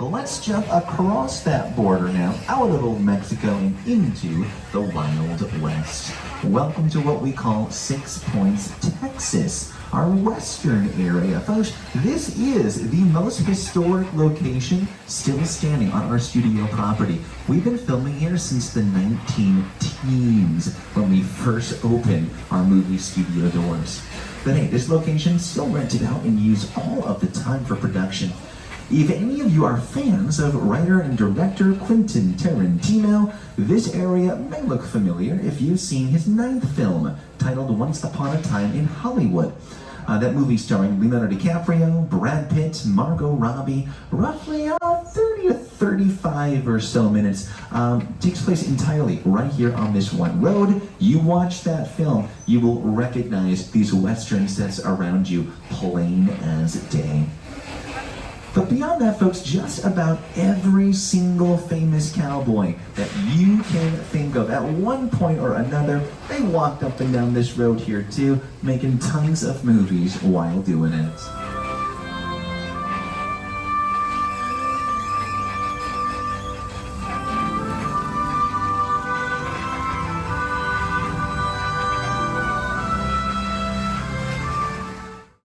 Let's jump across that border now, out of old Mexico and into the Wild West. Welcome to what we call 6 Points, Texas, our western area. Folks, this is the most historic location still standing on our studio property. We've been filming here since the 19-teens when we first opened our movie studio doors. But hey, this location is still rented out and used all of the time for production. If any of you are fans of writer and director Quentin Tarantino, this area may look familiar if you've seen his 9th film, titled Once Upon a Time in Hollywood. That movie starring Leonardo DiCaprio, Brad Pitt, Margot Robbie, roughly 30 to 35 or so minutes, takes place entirely right here on this one road. You watch that film, you will recognize these western sets around you plain as day. But beyond that, folks, just about every single famous cowboy that you can think of at one point or another, they walked up and down this road here too, making tons of movies while doing it.